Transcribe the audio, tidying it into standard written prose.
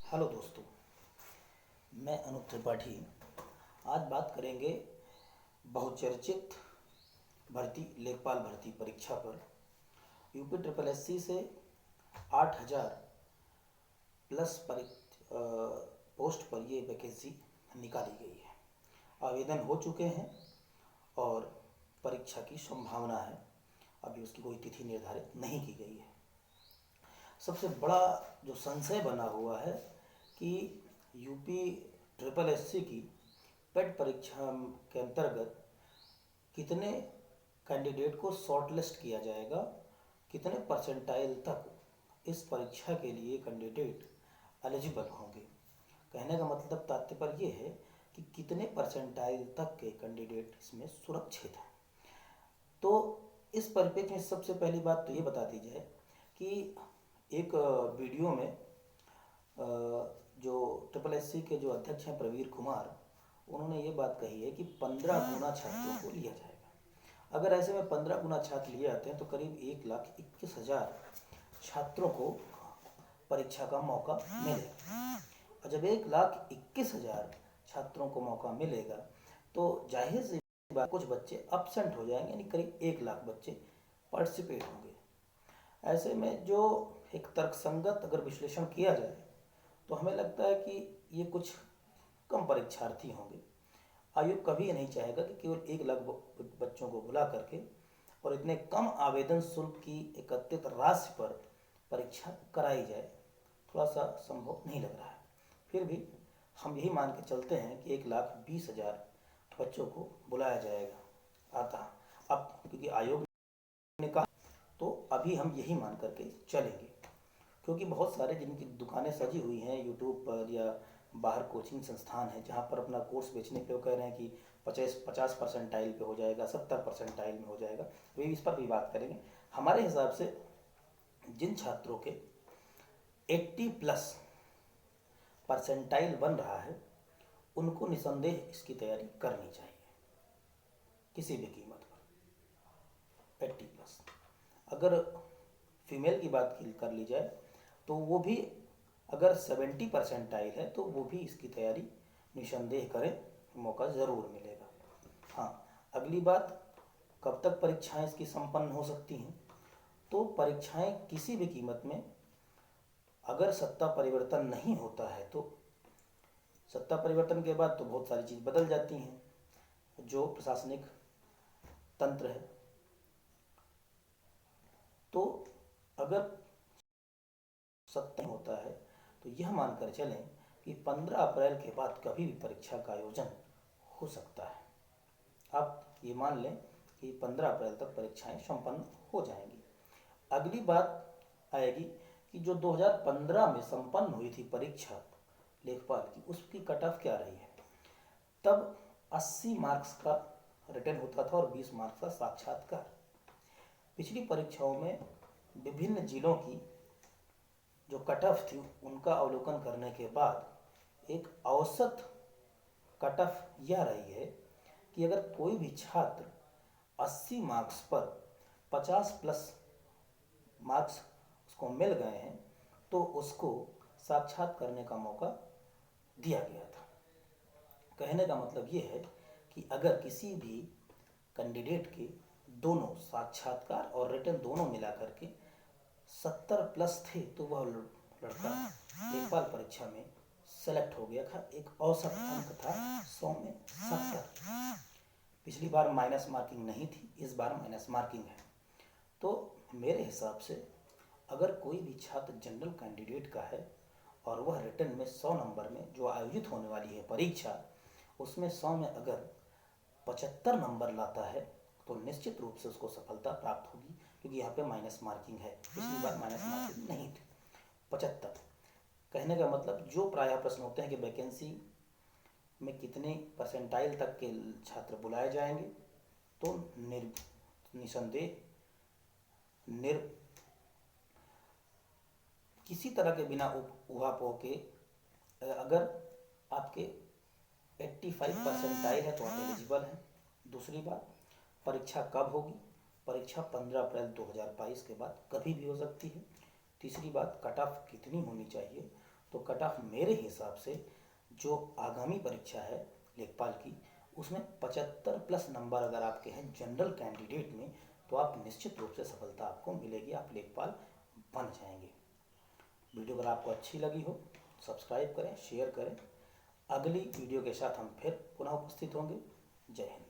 Hello दोस्तों, मैं अनूप त्रिपाठी। आज बात करेंगे बहुचर्चित भर्ती लेखपाल भर्ती परीक्षा पर। यूपी ट्रिपल एससी से 8,000 प्लस पोस्ट पर ये वैकेंसी निकाली गई है। आवेदन हो चुके हैं और परीक्षा की संभावना है। अभी उसकी कोई तिथि निर्धारित नहीं की गई है। सबसे बड़ा जो संशय बना हुआ है कि यूपी ट्रिपल एससी की पेट परीक्षा के अंतर्गत कितने कैंडिडेट को शॉर्टलिस्ट किया जाएगा, कितने परसेंटाइल तक इस परीक्षा के लिए कैंडिडेट एलिजिबल होंगे। कहने का मतलब तात्पर्य ये है कि कितने परसेंटाइल तक के कैंडिडेट इसमें सुरक्षित हैं। तो इस परिप्रेक्ष्य में सबसे पहली बात तो ये बता दी जाए कि एक वीडियो में जो ट्रिपल एससी के जो अध्यक्ष हैं प्रवीर कुमार, उन्होंने ये बात कही है कि 15 गुना छात्रों को लिया जाएगा। अगर ऐसे में 15 गुना छात्र लिए जाते हैं तो करीब 1,21,000 छात्रों को परीक्षा का मौका मिलेगा। और जब 1,21,000 छात्रों को मौका मिलेगा तो जाहिर सी बात कुछ बच्चे अब्सेंट हो जाएंगे, यानी करीब 1 लाख बच्चे पार्टिसिपेट होंगे। ऐसे में जो एक तर्कसंगत अगर विश्लेषण किया जाए तो हमें लगता है कि ये कुछ कम परीक्षार्थी होंगे। आयोग कभी ये नहीं चाहेगा कि केवल 1 लाख बच्चों को बुला करके और इतने कम आवेदन शुल्क की एकत्रित राशि पर परीक्षा कराई जाए। थोड़ा सा संभव नहीं लग रहा है। फिर भी हम यही मान के चलते हैं कि 1,20,000 बच्चों को बुलाया जाएगा आता। अब क्योंकि आयोग ने कहा तो अभी हम यही मान करके चलेंगे, क्योंकि बहुत सारे जिनकी दुकानें सजी हुई हैं यूट्यूब पर या बाहर कोचिंग संस्थान है जहाँ पर अपना कोर्स बेचने के लिए कह रहे हैं कि 50 परसेंटाइल पे हो जाएगा, 70 परसेंटाइल में हो जाएगा। वे इस पर भी बात करेंगे। हमारे हिसाब से जिन छात्रों के 80 प्लस परसेंटाइल बन रहा है उनको निसंदेह इसकी तैयारी करनी चाहिए किसी भी कीमत पर। 80 प्लस अगर फीमेल की बात कर ली जाए तो वो भी अगर 70 परसेंटाइल है तो वो भी इसकी तैयारी निसंदेह करें, मौका ज़रूर मिलेगा। हाँ, अगली बात, कब तक परीक्षाएं इसकी संपन्न हो सकती हैं। तो परीक्षाएं किसी भी कीमत में अगर सत्ता परिवर्तन नहीं होता है तो सत्ता परिवर्तन के बाद तो बहुत सारी चीज़ बदल जाती हैं। जो प्रशासनिक तंत्र है, तो अगर सत्ता होता है तो यह मानकर चलें कि 15 अप्रैल के बाद कभी भी परीक्षा का आयोजन हो सकता है। आप ये मान लें कि 15 अप्रैल तक परीक्षाएं संपन्न हो जाएंगी। अगली बात आएगी कि जो 2015 में संपन्न हुई थी परीक्षा लेखपाल की, उसकी कट ऑफ क्या रही है। तब 80 मार्क्स का रिटर्न होता था और 20 मार्क्स का साक्षात्कार। पिछली परीक्षाओं में विभिन्न जिलों की जो कट ऑफ थी उनका अवलोकन करने के बाद एक औसत कट ऑफ यह रही है कि अगर कोई भी छात्र 80 मार्क्स पर 50 प्लस मार्क्स उसको मिल गए हैं तो उसको साक्षात करने का मौका दिया गया था। कहने का मतलब ये है कि अगर किसी भी कैंडिडेट के दोनों साक्षात्कार और रिटर्न दोनों मिला करके 70 प्लस थे तो वह लड़का लेखपाल परीक्षा में सेलेक्ट हो गया था। एक औसत अंक था 100 में 70। पिछली बार माइनस मार्किंग नहीं थी, इस बार माइनस मार्किंग है। तो मेरे हिसाब से अगर कोई भी छात्र जनरल कैंडिडेट का है और वह रिटर्न में 100 नंबर में जो आयोजित होने वाली है परीक्षा, उसमें 100 में अगर 75 नंबर लाता है तो निश्चित रूप से उसको सफलता प्राप्त होगी, क्योंकि यहाँ पे माइनस मार्किंग है। पिछली बार माइनस मार्किंग नहीं थी। 75 कहने का मतलब जो प्रायः प्रश्न होते हैं कि वैकेंसी में कितने परसेंटाइल तक के छात्र बुलाए जाएंगे, तो निसंदेह किसी तरह के बिना उहापोह के अगर आपके 85 परसेंटाइल है तो आप एलिजिबल हैं। दूसरी बात, परीक्षा कब होगी। परीक्षा 15 अप्रैल 2022 के बाद कभी भी हो सकती है। तीसरी बात, कट ऑफ कितनी होनी चाहिए। तो कट ऑफ मेरे हिसाब से जो आगामी परीक्षा है लेखपाल की, उसमें 75+ नंबर अगर आपके हैं जनरल कैंडिडेट में, तो आप निश्चित रूप से सफलता आपको मिलेगी, आप लेखपाल बन जाएंगे। वीडियो अगर आपको अच्छी लगी हो सब्सक्राइब करें, शेयर करें। अगली वीडियो के साथ हम फिर पुनः उपस्थित होंगे। जय हिंद।